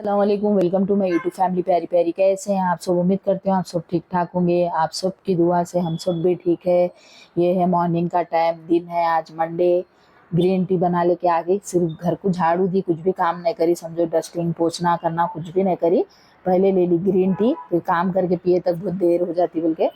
अस्सलामुअलैकुम, welcome to my YouTube family. प्यारी प्यारी कैसे हैं आप सब? उम्मीद करते हैं आप सब ठीक ठाक होंगे। आप सब की दुआ से हम सब भी ठीक है। ये है मॉर्निंग का टाइम, दिन है आज मंडे। ग्रीन टी बना लेके आ गई, सिर्फ घर को झाड़ू दी, कुछ भी काम नहीं करी, समझो डस्टिंग पोछना करना कुछ भी नहीं करी। पहले ले ली ग्रीन टी, फिर काम करके पिए तक बहुत देर हो जाती बोल के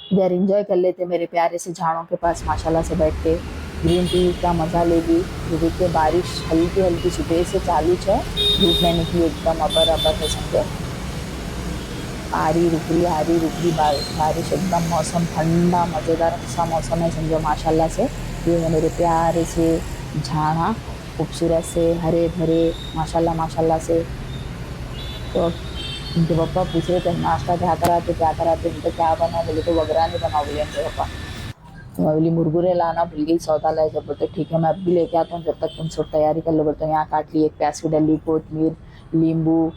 इधर एंजॉय कर लेते मेरे प्यारे से झाड़ों के पास माशाल्लाह से बैठ के ग्रीन टी का मज़ा ले ली। ये देखिए बारिश हल्की हल्की सुबह से चालू है, धूप नहीं निकली, एकदम अबर अबर है समझे। आ रही रुक रही बारिश, एकदम मौसम ठंडा मज़ेदार सा मौसम है समझो माशाल्लाह से। ये है मेरे प्यारे से झाड़ा, खूबसूरत से हरे भरे माशाल्लाह माशाल्लाह से। तो उनके पापा पूछ रहे थे नाश्ता क्या कराते उनको क्या बनाओ, बोले तो वगरानी बनाओ बोले उनके पापा। तो मैं बोली मुरगुरे लाना भूल गई, सौदा लाए जब, बोलते ठीक है मैं अब भी लेके आता हूँ, जब तक तुम सब तैयारी कर लो। बोलते यहाँ काट ली, एक प्याज की डली, कोतमीर, नींबू,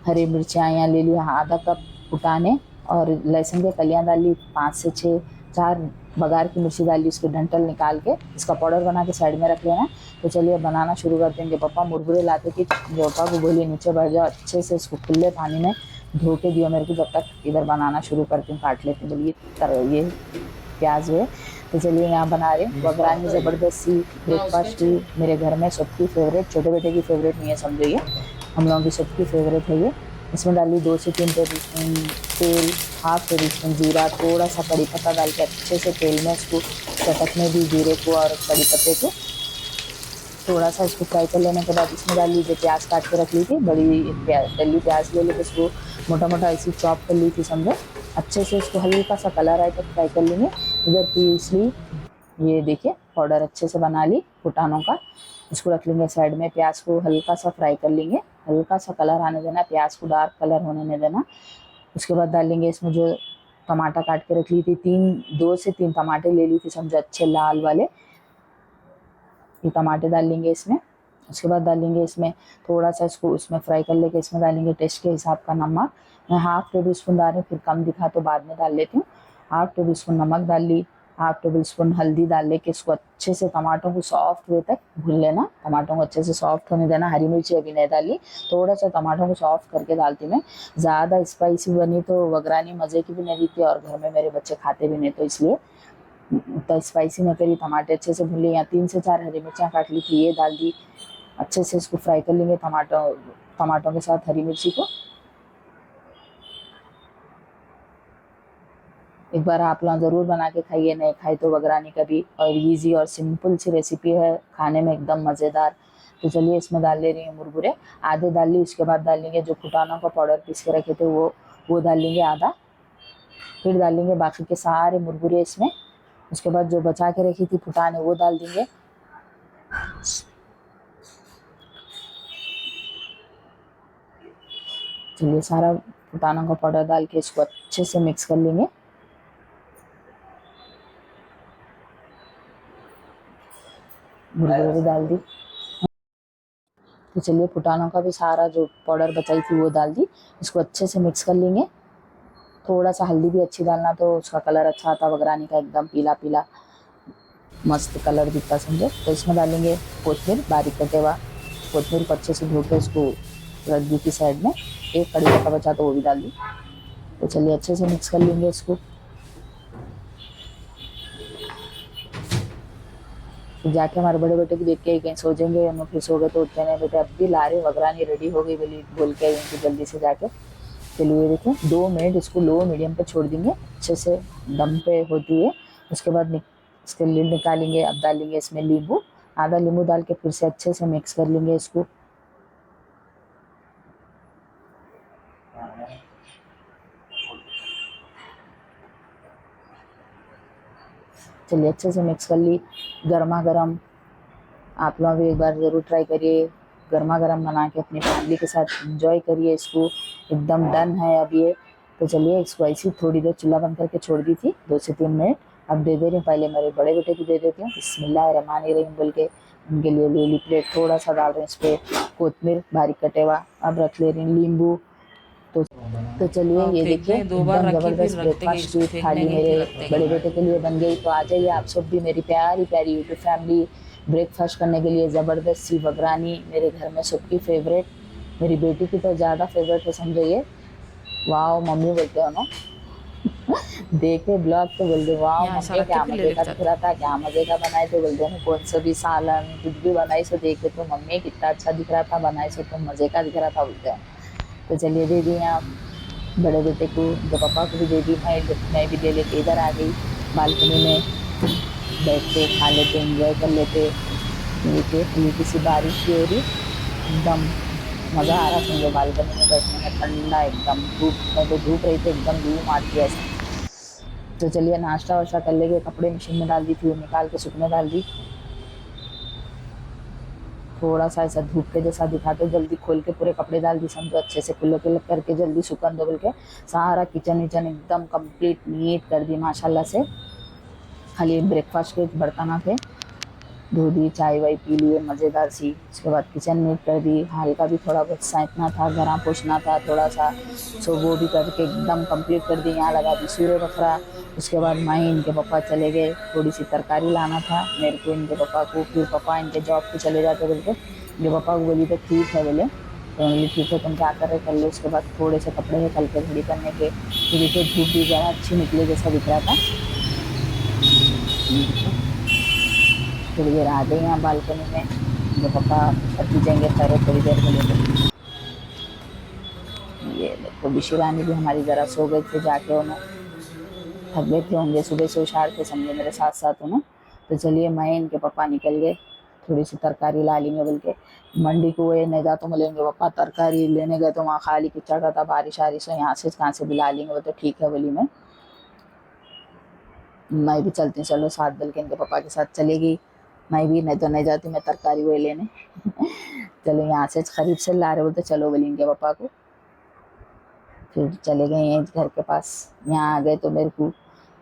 हरी मिर्चियाँ यहाँ ले लिया, आधा कप फुटाने, और लहसुन के कलियाँ डाल ली, 5 से 6, 4 बघार की मिर्ची डाली, उसके डंठल निकाल के इसका पाउडर बना के साइड में रख लेना। तो चलिए बनाना शुरू कर देंगे। पापा मुरगुरे लाते कि पापा को बोलिए नीचे बैठ जाओ, अच्छे से इसको खुले पानी में धो के दियो मेरे को, जब तक इधर बनाना शुरू करती हूँ, काट लेती हूँ। बोलिए ये प्याज है। तो चलिए यहाँ बना रहे हैं वगरानी ज़बरदस्त सी ब्रेकफास्ट की, मेरे घर में सबकी फेवरेट, छोटे बेटे की फेवरेट नहीं है समझो, ये हम लोगों की सबकी फेवरेट है ये। इसमें डाली 2 से 3 टेबल स्पून तेल, हाफ टेबल स्पून जीरा, थोड़ा सा कड़ी पत्ता डाल के अच्छे से तेल में इसको चटकने दी, जीरे को और कड़ी पत्ते को। थोड़ा सा इसको फ्राई कर लेने के बाद इसमें डाल लीजिए प्याज काट के रख ली थी, बड़ी डली प्याज ले लेके इसको मोटा मोटा ऐसी चॉप कर ली थी समझो। अच्छे से इसको हल्का सा कलर आए तक फ्राई कर लेंगे। इधर पीस ली, ये देखिए पाउडर अच्छे से बना ली फुटानों का, इसको रख लेंगे साइड में। प्याज को हल्का सा फ्राई कर लेंगे, हल्का सा कलर आने देना, प्याज को डार्क कलर होने नहीं देना। उसके बाद डाल लेंगे इसमें जो टमाटर काट के रख ली थी, 2 से 3 टमाटर ले ली थी समझो, अच्छे लाल वाले, ये टमाटर डाल लेंगे इसमें। उसके बाद डालेंगे इसमें थोड़ा सा, इसको इसमें फ्राई कर लेके इसमें डालेंगे टेस्ट के हिसाब का नमक। मैं हाफ टेबल स्पून डाल रही हूँ, फिर कम दिखा तो बाद में डाल लेती हूँ। हाफ टेबल स्पून नमक डाल ली, हाफ टेबल स्पून हल्दी डाल लेके इसको अच्छे से टमाटरों को सॉफ्ट हुए तक भून लेना। टमाटरों को अच्छे से सॉफ्ट होने देना। हरी मिर्ची अभी नहीं डाली, थोड़ा सा टमाटरों को सॉफ्ट करके डालती मैं। ज़्यादा स्पाइसी बनी तो वगरानी मज़े की भी नहीं दिखती, और घर में मेरे बच्चे खाते भी नहीं, तो इसलिए तो स्पाइसी में करी। टमाटर अच्छे से भून लिए, यहाँ 3 से 4 हरी मिर्चियाँ काट ली थी, ये डाल दी। अच्छे से इसको फ्राई कर लेंगे टमाटों के साथ हरी मिर्ची को। एक बार आप लोग ज़रूर बना के खाइए, नहीं खाए तो वगरानी कभी, और इजी और सिंपल सी रेसिपी है, खाने में एकदम मज़ेदार। तो चलिए इसमें डाल ले रही हूँ मुरमुरे, आधे डाल ली। उसके बाद डाल लेंगे जो फुटानों का पाउडर पीस के रखे थे वो डाल लेंगे आधा, फिर डाल लेंगे बाकी के सारे मुरमुरे इसमें। उसके बाद जो बचा के रखी थी फुटाने वो डाल देंगे। चलिए सारा फुटानों का पाउडर डाल के इसको अच्छे से मिक्स कर लेंगे। मुरमुरे भी डाल दी। तो चलिए फुटानों का भी सारा जो पाउडर बचाई थी वो डाल दी, इसको अच्छे से मिक्स कर लेंगे। थोड़ा सा हल्दी भी अच्छी डालना, तो उसका कलर अच्छा आता वगरानी का, एकदम पीला पीला मस्त कलर दिखता समझो। तो इसमें डालेंगे कोतमीर, बारीक कटे हुआ कोतमीर को अच्छे से धो के उसको रख दी थी साइड में। एक कड़ी पत्ता बचा तो वो भी डाल दी। तो चलिए अच्छे से मिक्स कर लेंगे इसको। तो जाके हमारे बड़े बेटे को देख के कहीं सो जाएंगे, हम फिर सो गए तो उठते नहीं, बेटे अब भी ला रहे वगरानी रेडी हो गई बोल के उनको जल्दी से जाके। चलिए देखिए 2 मिनट इसको लो मीडियम पे छोड़ देंगे, अच्छे से दम पे होती है। उसके बाद इसके लिड निकालेंगे। अब डालेंगे इसमें नींबू, आधा नींबू डाल के फिर से अच्छे से मिक्स कर लेंगे इसको। चलिए अच्छे से मिक्स कर ली। गर्मा गर्म आप लोग भी एक बार ज़रूर ट्राई करिए, गर्मा गर्म बना के अपनी फैमिली के साथ एंजॉय करिए इसको। एकदम डन है अब ये। तो चलिए इसको ऐसी थोड़ी देर चूल्हा बंद करके छोड़ दी थी, 2 से 3 मिनट। अब दे दे रही हूँ, पहले मेरे बड़े बेटे की दे देती हूँ, बिस्मिल्लाहिर्रहमानिर्रहीम बोल के उनके लिए ले ली प्लेट। थोड़ा सा डाल रहे हैं इस पर कोतमीर बारीक कटे हुआ। अब रख ले रही हूँ नींबू। तो चलिए ये देखिए एकदम ज़बरदस्त ब्रेकफास्ट की थाली मेरे बड़े बेटे के लिए बन गई। तो आ जाइए आप सब भी, मेरी प्यारी प्यारी यूट्यूब फैमिली, ब्रेकफास्ट करने के लिए ज़बरदस्त सी वगरानी, मेरे घर में सबकी फेवरेट, मेरी बेटी की तो ज़्यादा फेवरेट है समझो ये। वाह मम्मी बोलते हो ना, देखे ब्लॉग तो बोल दे वाह यहाँ ऐसा मम्मी रख के क्या फिर ले मजे लेके का दिख जाते रहा था, क्या मजे का बनाए थे बोलते हैं, कौन सा भी सालन कुछ भी बनाई सो देखे तो मम्मी कितना अच्छा दिख रहा था, बनाए सो तो मजे का दिख रहा था बोलते हैं। तो चलिए दे दी आप बड़े बेटे को, जो पापा को भी दे दी, मैं भी ले लेके इधर आ गई बालकनी में, बैठते खा लेते एंजॉय कर लेते। देखिए हल्की सी बारिश भी हो रही, एकदम मज़ा आ रहा समझो बालकनी में बैठने में, ठंडा एकदम, धूप में तो धूप रही थी एकदम, लू मारती है ऐसा। तो चलिए नाश्ता वाश्ता कर लेंगे, कपड़े मशीन में डाल दी थी वो निकाल के सूखने डाल दी, थोड़ा सा ऐसा धूप के जैसा दिखा के जल्दी खोल के पूरे कपड़े डाल दी समझो, अच्छे से खुले खुले करके जल्दी सुखन दो बोल के सारा किचन विचन एकदम कंप्लीट नीट कर दी माशाल्लाह से। खाली ब्रेकफास्ट के बर्तन थे, धो दी, चाय वाय पी लिए मज़ेदार सी, उसके बाद किचन नीट कर दी, हल्का भी थोड़ा बहुत सैंतना था, घर पोछना था थोड़ा सा, सो वो भी करके एकदम कंप्लीट कर दी, यहाँ लगा दी सूर्य बखरा। उसके बाद मैं इनके पापा चले गए, थोड़ी सी तरकारी लाना था मेरे को इनके पापा को, फिर पापा इनके जॉब पे चले जाते बोल के, इनके पापा को बोली तो ठीक है बोले, तो बोली ठीक है तुम क्या कर रहे कर लो। उसके बाद थोड़े से कपड़े हैं कल के घड़ी करने के, तो देखिए धूप भी ज़रा अच्छी निकले जैसा दिख रहा था। थोड़ी देर आ गई यहाँ बालकनी में, जो पापा पति जाएंगे खैर थोड़ी देर के लिए। ये देखो बिशी रानी भी हमारी ज़रा सो गए थे जाके, उन्हें थक गए थे होंगे, सुबह से उछाड़ते समझे मेरे साथ साथ उन्हें। तो चलिए मैं इनके पापा निकल गए, थोड़ी सी तरकारी ला लेंगे बोल के, मंडी को ये नहीं जा तो मिलेंगे पापा, तरकारी लेने गए तो वहाँ खाली कीचड़ रहा था, बारिश आ रही से यहाँ से कहाँ से भी ला लेंगे, वो तो ठीक है बोली मैं भी चलती चलो साथ बल के इनके पापा के साथ चलेगी, मैं भी नहीं तो नहीं जाती मैं तरकारी वही लेने। चलो यहाँ से खरीद से ला रहे बोलते चलो बोली इनके पापा को, फिर चले गए हैं घर के पास। यहाँ आ गए तो मेरे को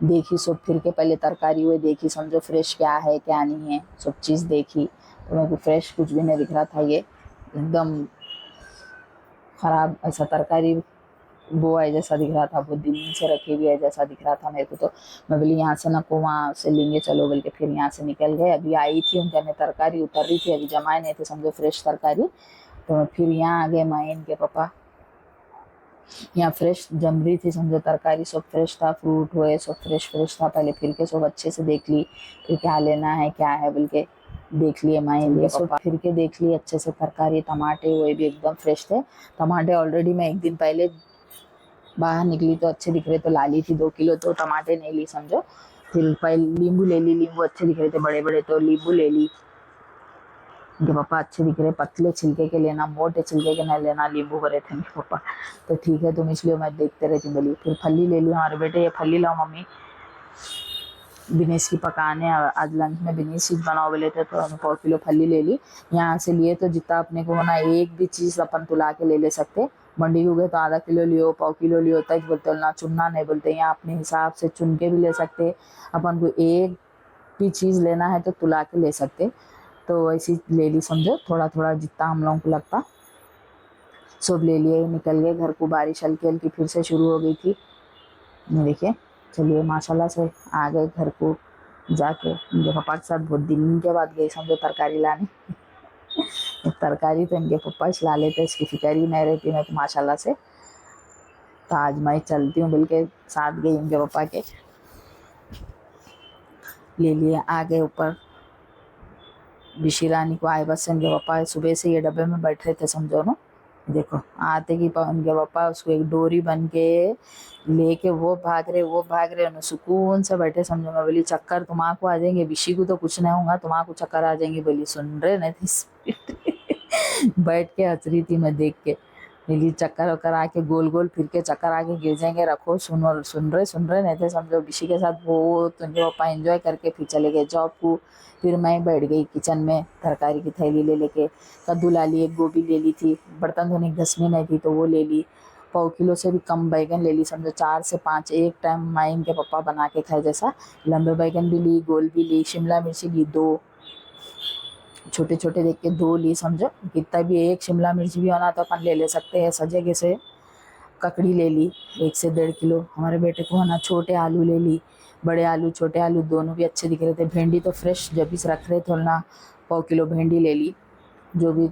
देखी सब फिर के, पहले तरकारी हुई देखी समझो फ्रेश क्या है क्या नहीं है, सब चीज़ देखी, तो मेरे को फ्रेश कुछ भी नहीं दिख रहा था, ये एकदम ख़राब ऐसा तरकारी वो है जैसा दिख रहा था, बहुत दिन से रखी हुई है जैसा दिख रहा था मेरे को। तो मैं बोली यहाँ से ना को वहाँ से लेंगे चलो बोल के, फिर यहाँ से निकल गए। अभी आई थी उनके में तरकारी उतर रही थी, अभी जमाए नहीं थे समझो फ्रेश तरकारी, तो फिर यहाँ आ गए मैं इनके पापा, यहाँ फ्रेश जम रही थी समझो तरकारी, सब फ्रेश था, फ्रूट हुए सब फ्रेश फ्रेश था, पहले फिर के सब अच्छे से देख ली, फिर क्या लेना है क्या है बोल के देख लिए मैं इनके सब, फिर के देख लिए अच्छे से तरकारी, टमाटे हुए भी एकदम फ्रेश थे। टमाटे ऑलरेडी मैं एक दिन पहले बाहर निकली तो अच्छे दिख रहे तो ला ली थी 2 किलो, तो टमाटे नहीं ली समझो, फिर पहले नींबू ले ली, नींबू अच्छे दिख रहे थे बड़े बड़े तो नींबू ले ली। इनके पापा अच्छे दिख रहे, पतले छिलके के लेना, मोटे छिलके के नहीं लेना, नींबू भरे थे इनके पापा, तो ठीक है तुम इसलिए मैं देखते रहती बोली। फिर फली ले ली, हमारे बेटे ये फली लाओ मम्मी बिनेस की पकाने, आज लंच में बिनेस चीज़ बनाओ बोले थे, तो हमें 1 किलो फली ले ली। यहाँ से लिए तो जितना अपने को होना एक भी चीज़ अपन तुला के ले सकते, मंडी को गए तो आधा किलो लियो 1/4 किलो लियो, तक बोलते ना चुनना नहीं बोलते, यहाँ अपने हिसाब से चुन के भी ले सकते, अपन को एक भी चीज़ लेना है तो तुला के ले सकते, तो ऐसी ले ली समझो, थोड़ा थोड़ा जितना हम लोगों को लगता सब ले लिए, निकल गए घर को। बारिश हल्की हल्की फिर से शुरू हो गई थी, ये देखिए। चलिए माशाल्लाह से आ गए घर को जाके, इनके पापा के साथ बहुत दिन के बाद गई समझो तरकारी लाने। तरकारी तो इनके पापा ही ला लेते, इसकी फिक्र ही नहीं रहती मैं तो माशाल्लाह से, तो आज मैं चलती हूँ बोल के साथ गई इनके पापा के, ले लिए आ गए ऊपर। बिशी रानी को आए बस इनके पापा सुबह से ये डब्बे में बैठ रहे थे समझो ना, देखो आते कि इनके पापा उसको एक डोरी बन के लेके वो भाग रहे उन्हें सुकून से बैठे समझो। मैं बोली चक्कर तुम्हारा को आ जाएंगे, बिशी को तो कुछ नहीं होगा, तुम्हारा को चक्कर आ जाएंगे बोली, सुन रहे नहीं थे। बैठ के हंस रही थी मैं देख के, बोली चक्कर वक्कर आके गोल गोल फिर के चक्कर आके गिर जाएंगे, रखो सुन रहे नहीं थे समझो। बिशी के साथ बहुत उनके पापा एंजॉय करके फिर चले गए जॉब को। फिर मैं बैठ गई किचन में, तरकारी की थैली ले लेके, कद्दू ला ली, एक गोभी ले ली थी, बर्तन धोने की घसनी नहीं थी तो वो ले ली, 1/4 किलो से भी कम बैगन ले ली समझो, 4 से 5 एक टाइम मैं इनके पापा बना के खाए जैसा। लंबे बैगन भी ली, गोल भी ली, शिमला मिर्ची ली 2, छोटे छोटे देख के 2 ली समझो, कितना भी एक शिमला मिर्च भी होना तो अपन ले सकते हैं सजेगे से। ककड़ी ले ली 1 से 1.5 किलो, हमारे बेटे को है ना छोटे आलू ले ली, बड़े आलू छोटे आलू दोनों भी अच्छे दिख रहे थे। भिंडी तो फ्रेश जब भी रख रहे थे ना, 1.25 किलो भिंडी ले ली। जो भी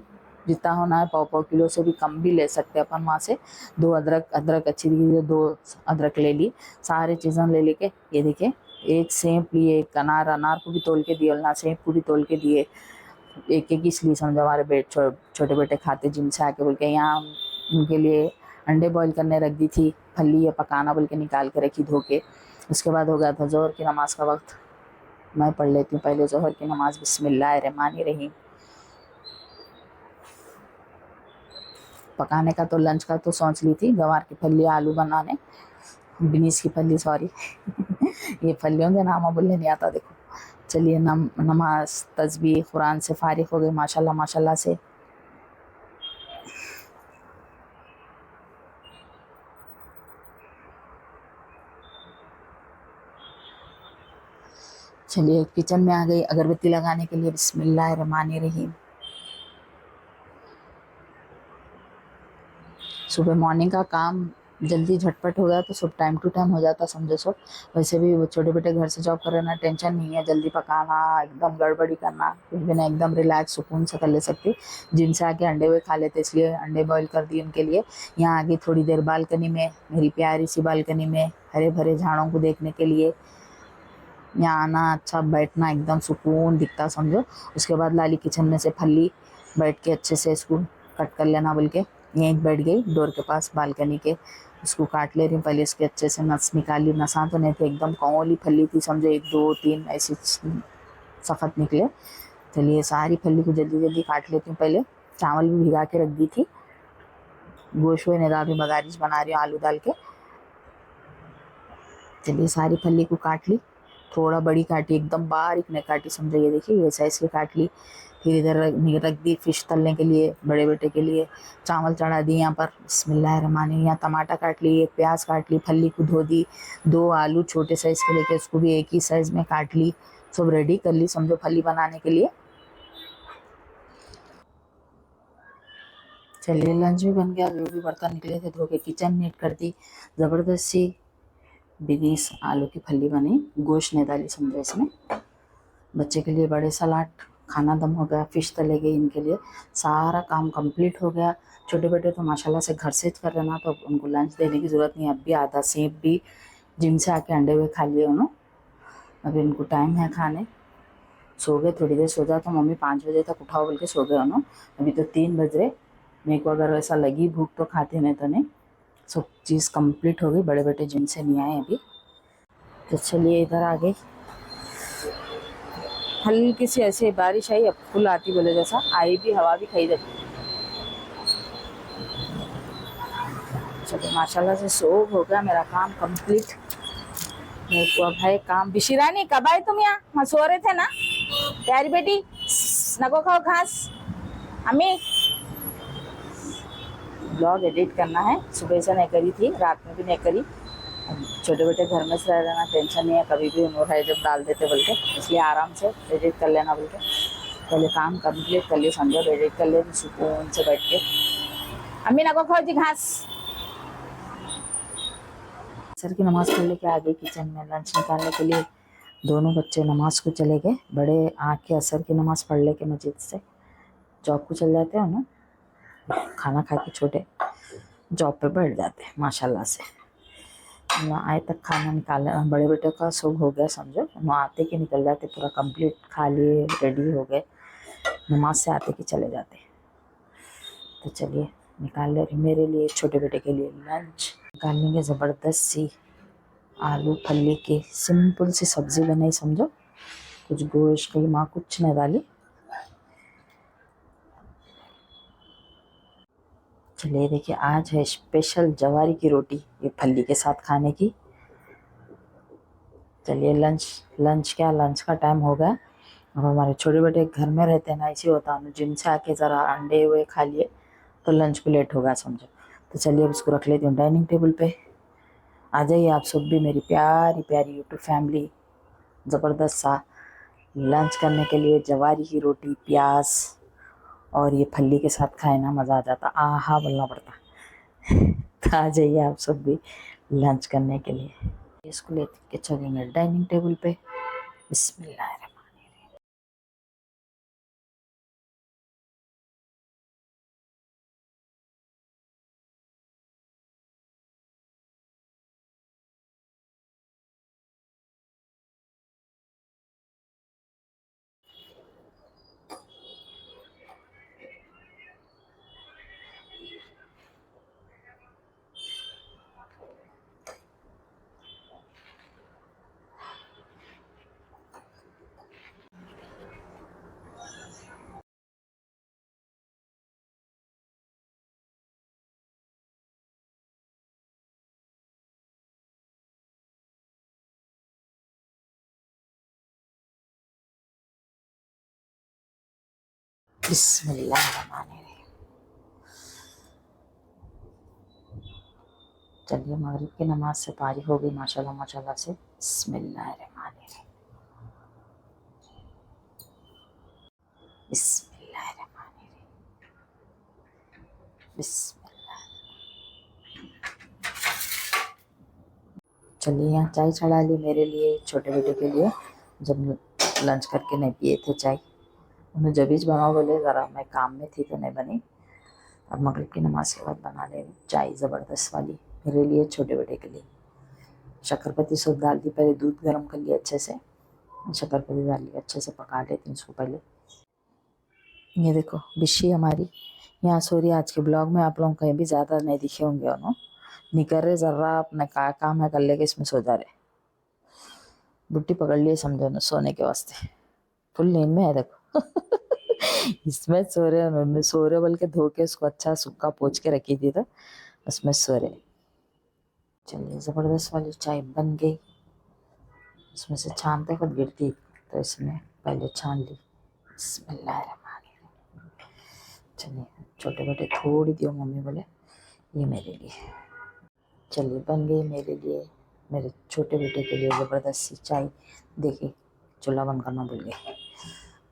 जितना होना है 1.25 किलो से भी कम भी ले सकते हैं अपन वहाँ से। 2 अदरक, अदरक अच्छी दिखी तो 2 अदरक ले ली। सारे चीज़ें ले लेके ये देखिए, एक सेब लिए, एक अनार, अनार को भी तोल के दिए ना, सेब पूरी तोल के दिए। एक एक इसलिए समझो हमारे छोटे बेटे खाते जिम से आके बोल के, यहाँ उनके लिए अंडे बॉईल करने रख दी थी, फली या पकाना बोल के निकाल के रखी धो के। उसके बाद हो गया था जोहर की नमाज का वक्त। मैं पढ़ लेती हूँ पहले जोहर की नमाज, बिस्मिल्लाहिर्रहमानिर्रहीम। पकाने का तो लंच का तो सोच ली थी, गवार की फली आलू बनाने, बिनीस की फली सॉरी ये फलियों के नाम बोलने नहीं आता देखो। चलिए नमाज तस्बीह कुरान से फारिग हो गए माशाल्लाह माशाल्लाह से। चलिए किचन में आ गई अगरबत्ती लगाने के लिए, बिस्मिल्लाहिर्रहमानिर्रहीम। सुबह मॉर्निंग का काम जल्दी झटपट हो गया तो सब टाइम टू टाइम हो जाता समझो सब। वैसे भी वो छोटे बेटे घर से जॉब कर रहे ना, टेंशन नहीं है, जल्दी पकाना एकदम गड़बड़ी करना कुछ भी नहीं, एकदम रिलैक्स सुकून से कर ले सकती। जिम से आके अंडे हुए खा लेते इसलिए अंडे बॉईल कर दिए उनके लिए। यहाँ आगे थोड़ी देर बालकनी में, मेरी प्यारी सी बालकनी में हरे भरे झाड़ों को देखने के लिए। यहाँ आना अच्छा, बैठना एकदम सुकून दिखता समझो। उसके बाद लाली किचन में से फली बैठ के अच्छे से इसको कट कर लेना बोल के यहीं बैठ गई डोर के पास बालकनी के। उसको काट ले रही हूँ, पहले इसके अच्छे से नस निकाली। नसा तो नहीं थे, एकदम कौली फली थी समझो, 1 2 3 ऐसी सख्त निकले। चलिए सारी फली को जल्दी जल्दी काट लेती हूँ। पहले चावल भी भिगा के रख दी थी, गोश्त ने दाल में बगारिश बना रही हूँ आलू डाल के। चलिए सारी फली को काट ली, थोड़ा बड़ी काटी, एकदम बारीक नहीं काटी समझो। ये देखिए ये साइज़ की काट ली। फिर इधर रख दी फिश तलने के लिए बड़े बेटे के लिए। चावल चढ़ा दी यहाँ पर, बिस्मिल्लाहिर्रहमानिर्रहीम। यहाँ टमाटर काट ली, एक प्याज काट ली, फली को धो दी, 2 आलू छोटे साइज़ के लेके उसको भी एक ही साइज़ में काट ली। सब रेडी कर ली समझो फली बनाने के लिए। चलिए लंच भी बन गया, जो भी बर्तन निकले थे धो के किचन नीट कर दी। ज़बरदस्त सी बिनीस आलू की फली बनी, गोश्त नहीं डाली समझो इसमें। बच्चे के लिए बड़े सलाद, खाना दम हो गया, फ़िश तले गई इनके लिए। सारा काम कंप्लीट हो गया। छोटे बेटे तो माशाल्लाह से घर से कर रहे ना, तो उनको लंच देने की ज़रूरत नहीं। अब भी आधा सेब भी जिम से आके अंडे हुए खा लिए उन्होंने। अभी इनको टाइम है खाने। सो गए, थोड़ी देर सो जा तो मम्मी 5 बजे तक उठाओ बोल के सो गए उन्होंने। अभी तो 3 बज रहे। मेरे को अगर ऐसा लगी भूख तो खाते, नहीं तो नहीं। सब चीज़ कंप्लीट हो गई। बड़े बेटे जिम से नहीं आए अभी। तो चलिए इधर आ गई, हल्की सी ऐसे बारिश आई, अब फुल आती बोले जैसा आई भी, हवा भी खाई जाती। चलो माशाल्लाह से सो हो गया मेरा काम कंप्लीट। मेरे को अब है काम। बिशिरानी कब आए तुम यहाँ? वहाँ सो रहे थे ना प्यारी बेटी, नको खाओ घास। अम्मी ब्लॉग एडिट करना है, सुबह से नहीं करी थी, रात में भी नहीं करी। छोटे बेटे घर में से रह लेना, टेंशन नहीं है, कभी भी उन्होंने है जब डाल देते बोल के, इसलिए आराम से एडिट कर लेना बोल के। पहले काम कंप्लीट कर लिए समझो, एडिट कर ले सुकून से बैठ के। अम्मी नको खाओ जी घास। सर की नमाज़ पढ़ लेके आ गई किचन में लंच निकालने के लिए। दोनों बच्चे नमाज को चले गए। बड़े आके असर की नमाज़ पढ़ लेके मस्जिद से जॉब को चल जाते हैं ना, खाना खा के छोटे जॉब पे बैठ जाते हैं माशाल्लाह से। ना आए तक खाना निकाल, बड़े बेटे का सब हो गया समझो, ना आते कि निकल जाते, पूरा कंप्लीट खा लिए रेडी हो गए, नमाज से आते कि चले जाते। तो चलिए निकाल ले रही मेरे लिए, छोटे बेटे के लिए लंच निकाल लेंगे। ज़बरदस्त सी आलू फली की सिंपल सी सब्ज़ी बनाई समझो, कुछ गोश्त कीमा कुछ नहीं डाली। चलिए देखिए आज है स्पेशल जवारी की रोटी ये फली के साथ खाने की। चलिए लंच का टाइम हो गया। अब हमारे छोटे बेटे घर में रहते हैं ना, ऐसे होता है, जिम से आके ज़रा अंडे हुए खा लिए तो लंच को लेट होगा समझो। तो चलिए अब इसको रख लेती हूँ डाइनिंग टेबल पे। आ जाइए आप सब भी मेरी प्यारी प्यारी यूट्यूब फैमिली, ज़बरदस्त सा लंच करने के लिए। जवारी की रोटी, प्याज और ये फली के साथ खाए ना मज़ा आ जाता, आहा बोलना पड़ता। तो आ जाइए आप सब भी लंच करने के लिए। इसको लेके के चलेंगे डाइनिंग टेबल पे। बिस्मिल्लाह। बिस्मिल्लाहिर्रहमानिर्रहीम। चलिए मगरिब की नमाज से फारिग हो गई माशाल्लाह माशाल्लाह से। बिस्मिल्लाहिर्रहमानिर्रहीम। बिस्मिल्लाहिर्रहमानिर्रहीम। बिस्मिल्लाह। चलिए यहाँ चाय चढ़ा ली मेरे लिए, छोटे बेटे के लिए। जब लंच करके नहीं पिए थे चाय, उन्हें जबीज बनाओ बोले, ज़रा मैं काम में थी तो नहीं बनी। अब मगरिब की नमाज के बाद बना ले चाय ज़बरदस्त वाली मेरे लिए, छोटे बेटे के लिए। शक्करपत्ती सूप डाल दी, पहले दूध गर्म कर लिया अच्छे से, शक्करपत्ती डाल ली, अच्छे से पका लेती हूँ उसको पहले। ये देखो बिशी हमारी यहाँ सो रही। आज के ब्लॉग में आप लोग कहीं भी ज़्यादा नहीं दिखे होंगे, उन्होंने निकर रहे ज़रा अपने का काम है कर लेके इसमें सो जा रहे। बुट्टी पकड़ लिए समझो ना सोने के वास्ते, फुल नींद में है देखो। इसमें सो रहे उन्होंने, सो रहे बोल के धो के उसको अच्छा सूखा पोंछ के रखी थी तो उसमें सो रहे। चलिए ज़बरदस्त वाली चाय बन गई। इसमें से छानते खुद गिरती तो इसमें पहले छान ली। बिस्मिल्लाहिर्रहमानिर्रहीम। चलिए छोटे बेटे थोड़ी दियो मम्मी बोले, ये मेरे लिए। चलिए बन गई मेरे लिए, मेरे छोटे बेटे के लिए ज़बरदस्त सी चाय। देखिए चूल्हा बंद करना भूल गई।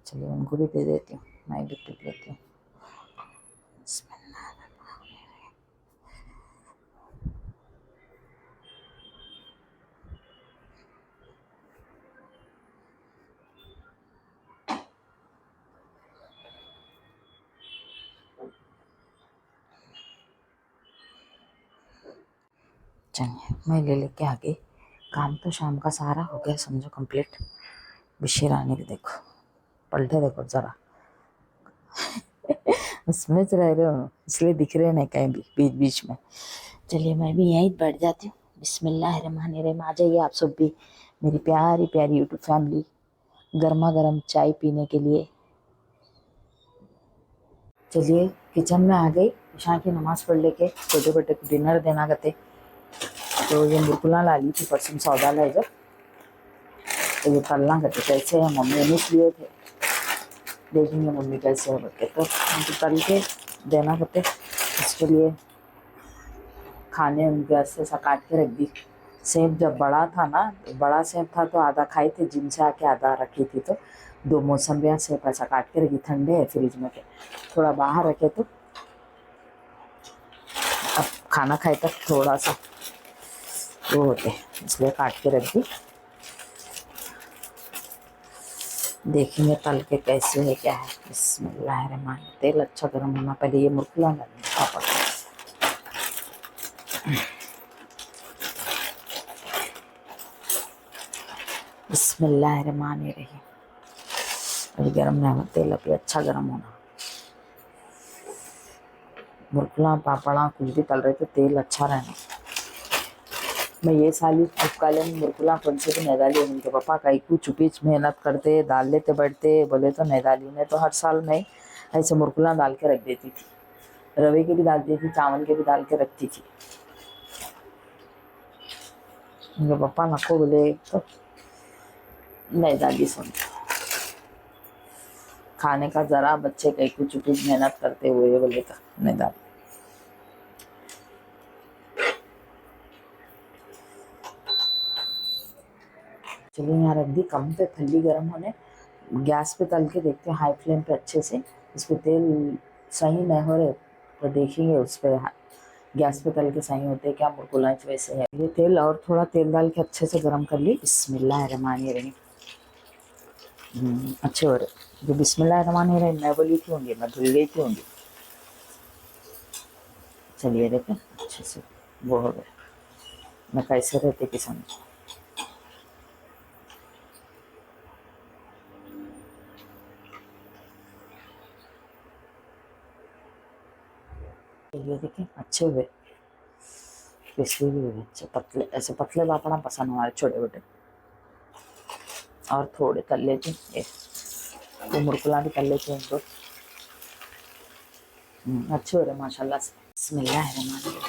चलिए उनको भी दे देती हूँ, मैं भी पी लेती हूँ। चलिए मैं ले लेके आ गई। काम तो शाम का सारा हो गया समझो कंप्लीट। बिशी रानी भी देखो, पलटे देखो ज़रा। उसमें से रह रहे हो इसलिए दिख रहे नहीं कहीं भी बीच बीच में। चलिए मैं भी यहीं बैठ जाती हूँ। बिस्मिल्लाहिर्रहमानिर्रहीम। आ जाइए आप सब भी, मेरी प्यारी प्यारी यूट्यूब फैमिली, गर्मा गर्म चाय पीने के लिए। चलिए किचन में आ गई, ईशा की नमाज पढ़ लेके छोटे बेटे को डिनर देना गते। तो ये मुरकुला ला ली थी परसों सौदा ला जब, तो ये तलना गते कैसे है मम्मी ने लिए थे, देखेंगे मम्मी कैसे है बच्चे तो उनको तल के देना गते। इसके लिए खाने उनके ऐसे सा काट के रख दी। सेब जब बड़ा था ना, बड़ा सेब था तो आधा खाई थी, जिम से आके आधा रखी थी, तो 2 मौसम्बियाँ सेब ऐसा काट के रखी। ठंडे है फ्रिज में के, थोड़ा बाहर रखे तो अब खाना खाए तक थोड़ा सा वो होते, इसलिए काट के रख दी। देखेंगे तल के कैसे है क्या है। बिस्मिल्लाहिर्रहमानिर्रहीम। तेल अच्छा गर्म होना, पहले ये मुरकुला डालना पापड़। बिस्मिल्लाहिर्रहमानिर्रहीम। अभी गर्म नहीं होना तेल, अभी अच्छा गर्म होना। मुरकुला पापड़ा कुछ भी तल रहे तो तेल अच्छा रहना। मैं ये साली चिपकाले में मुरकुला कौन से भी नहीं डाली। उनके पापा कहीं कुछ चुपीच मेहनत करते डाल लेते बैठते बोले तो नहीं डाली। उन्हें तो हर साल मैं ऐसे मुरकुला डाल के रख देती थी, रवे के भी डालती थी, चावल के भी डाल के रखती थी। उनके पापा नको बोले तो नहीं डाली। सुन खाने का जरा बच्चे कहीं कुछ चुपीच मेहनत करते हुए बोले तो नहीं डाली। चलिए यहाँ रख दी कम पे, फल्ली गर्म होने। गैस पे तल के देखते हैं हाई फ्लेम पे अच्छे से। इस पर तेल सही नहीं हो रहे तो देखेंगे उस पर गैस पे तल के सही होते हैं क्या मुरकुलाच वैसे है। ये तेल और थोड़ा तेल डाल के अच्छे से गरम कर ली। बिस्मिल्लाहिर्रहमानिर्रहीम। अच्छे हो रहे। जो बिस्मिल्लाहिर्रहमानिर्रहीम मैं बोली क्यों होंगी, मैं भूल गई क्यों होंगी। चलिए देखें अच्छे से वो हो गए। मैं कैसे रहते कि समझ। ये देखिए अच्छे हुए, क्रिस्पी भी हुए अच्छे पतले, ऐसे पतले पापड़ा पसंद हमारे छोटे छोटे। और थोड़े तल लेते हैं तो मुरकुला भी तल लेते हैं इनको। अच्छे हो रहे माशाल्लाह से। बिस्मिल्लाहिर्रहमानिर्रहीम।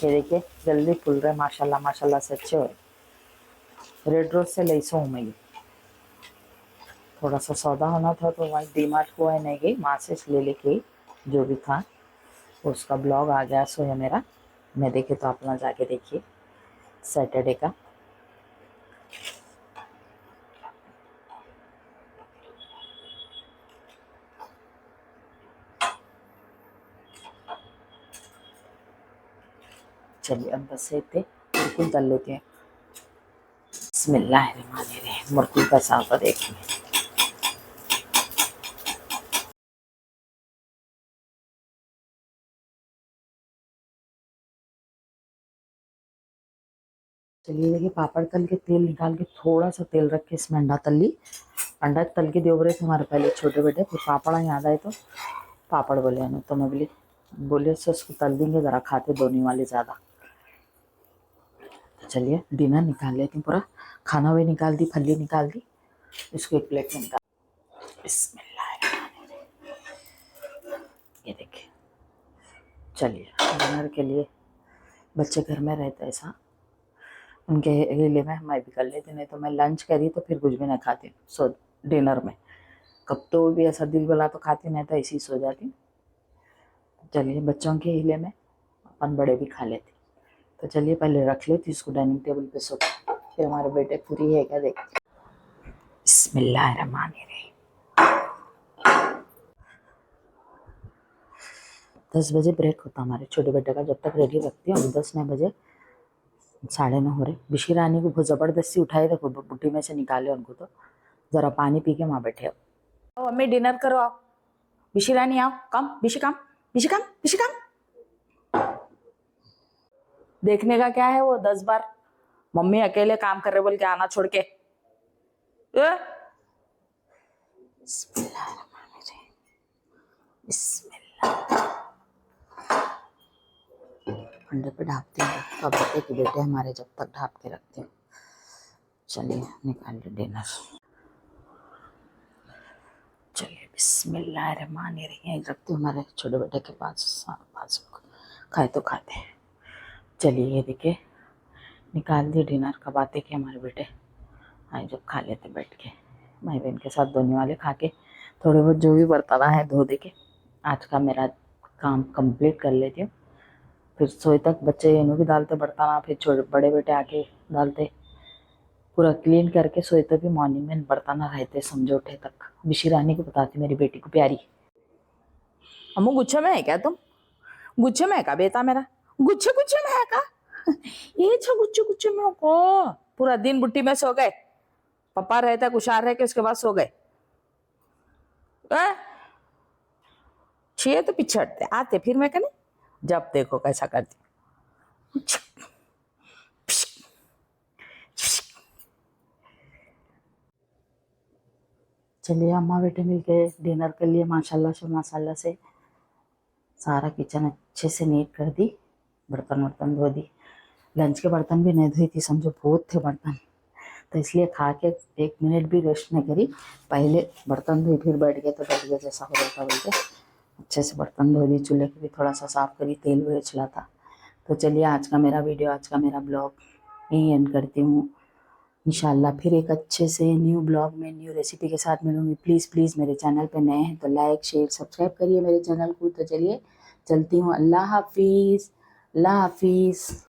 ये देखिए जल्दी फूल रहे माशाल्लाह माशाल्लाह से अच्छे हो रहे। रेड रोज से लईसो हूँ मैं ये। थोड़ा सा सौदा होना था तो वहीं डीमार्ट को है नहीं गई, वहाँ से ले लेके जो भी था उसका ब्लॉग आ गया सो है मेरा। मैं देखे तो आप लोग जाके देखिए सैटरडे का। चलिए अब बस इतने बिल्कुल तल लेते हैं। बिस्मिल्लाहिर्रहमानिर्रहीम। मुर्कुल का साफा देखिए। चलिए देखिए पापड़ तल के तेल निकाल के थोड़ा सा तेल रख के इसमें अंडा तल ली। अंडा तल के दे रहे थे हमारे पहले छोटे बेटे, फिर पापड़ याद आए तो पापड़ बोले ना, तो मैं बोले से उसको तल देंगे, ज़रा खाते दोनों वाले ज़्यादा। चलिए डिनर निकाल लेते हैं पूरा। खाना भी निकाल दी, फली निकाल दी, इसको एक प्लेट में निकाल। बिस्मिल्लाह। ये देखिए चलिए डिनर के लिए बच्चे घर में रहते ऐसा उनके लिए मैं भी कर लेती, नहीं तो मैं लंच करी तो फिर कुछ भी ना खाती सो डिनर में। कब तो भी ऐसा दिल बोला तो खाती, नहीं तो ऐसी सो जाती। चलिए बच्चों के हिले में अपन बड़े भी खा लेते। तो चलिए पहले रख लेती इसको डाइनिंग टेबल पे सो, फिर हमारे बेटे पूरी है क्या देखते। बिस्मिल्लाहिर्रहमानिर्रहीम। 10 बजे ब्रेक होता हमारे छोटे बेटे का, जब तक रेडी रखती हूँ। 10 9 बजे 9:30 हो रहे। बिशी रानी को बहुत ज़बरदस्ती उठाए थे बुट्टी में से निकाले उनको, तो ज़रा पानी पी के वहाँ बैठे। आओ अम्मी डिनर करो, आओ बिशी रानी आओ, कम बिशी कम, बिशी कम, बिशी कम। देखने का क्या है वो 10 बार मम्मी अकेले काम कर रहे बोल के आना छोड़ के। अंडे पे ढापती हूँ तो बेटे की बेटे हमारे जब तक ढाप के रखते हैं। चलिए निकाल ले डिनर। चलिए बिस्मिल्लाहिर्रहमानिर्रहीम रखती हूँ हमारे छोटे बेटे के पास खाए तो खाते। चलिए ये देखिए निकाल दिए डिनर का। बातें कि हमारे बेटे आए जब खा लेते बैठ के, भाई बहन के साथ दोनों वाले खा के थोड़े बहुत जो भी बर्तन है धो दे के आज का मेरा काम कंप्लीट कर लेती हूँ। फिर सोए तक बच्चे इन्हों भी डालते बर्तन, फिर छोटे बड़े बेटे आके डालते, पूरा क्लीन करके सोए तक भी मॉर्निंग में बर्तन रहते समझो उठे तक। बिशी रानी को बताती मेरी बेटी को प्यारी। अम्मू गुच्छे में है क्या तुम? गुच्छे में है का बेटा मेरा? गुच्छे गुच्छे में है का? ये छो गुच्छे गुच्छे में को पूरा दिन बुट्टी में सो गए। पापा रहता कुशार रह के उसके बाद सो गए। छे तो पीछे हटते आते फिर मैं कहने जब देखो कैसा करती। चलिए अम्मा बेटे मिलके डिनर के लिए माशाल्लाह से सारा किचन अच्छे से नीट कर दी, बर्तन वर्तन धो दी। लंच के बर्तन भी नहीं धोई थी समझो, बहुत थे बर्तन, तो इसलिए खा के 1 मिनट भी रेस्ट नहीं करी, पहले बर्तन धोई फिर बैठ गए तो बैठ गए जैसा हो रहा था बोलते अच्छे से बर्तन धो दी। चूल्हे को भी थोड़ा सा साफ करी, तेल भी उछला था। तो चलिए आज का मेरा वीडियो, आज का मेरा ब्लॉग यहीं एंड करती हूँ। इंशाल्लाह फिर एक अच्छे से न्यू ब्लॉग में न्यू रेसिपी के साथ मिलूंगी। प्लीज़ मेरे चैनल पे नए हैं तो लाइक शेयर सब्सक्राइब करिए मेरे चैनल को। तो चलिए चलती हूँ, अल्लाह हाफिज़, अल्लाह हाफिज़।